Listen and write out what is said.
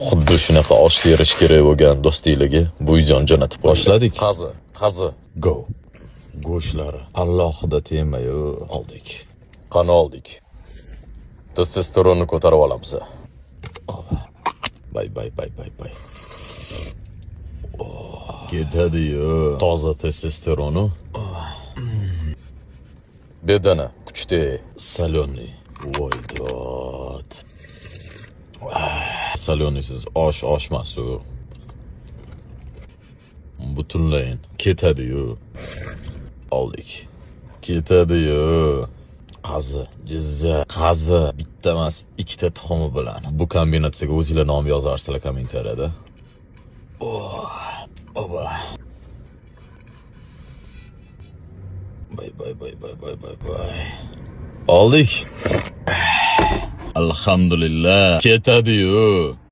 Xuddi shunaqa osh terish kerak bo'lgan do'stiligi Bo'yjon jo'natib qo'ydi. Boshladik. Qazi. Go. Go'shtlari alohida temayu oldik. Qani oldik. Testosteronni ko'tarib olamiz. Bay. Ketadi-yu. Toza testosteronu. Bedana, kuchli, salonli. Voydod. Salonisiz oshmas-u. Butunlayin ketadi-yu. Oldik. Ketadi-yu. Qazi bitta emas, ikkita tuxumi bilan. Bu kombinatsiyaga o'zingizlar nom yozarsizlar kommentariyada. Oba. Bay. Oldik. Alhamdulillah. Ketadi-yu.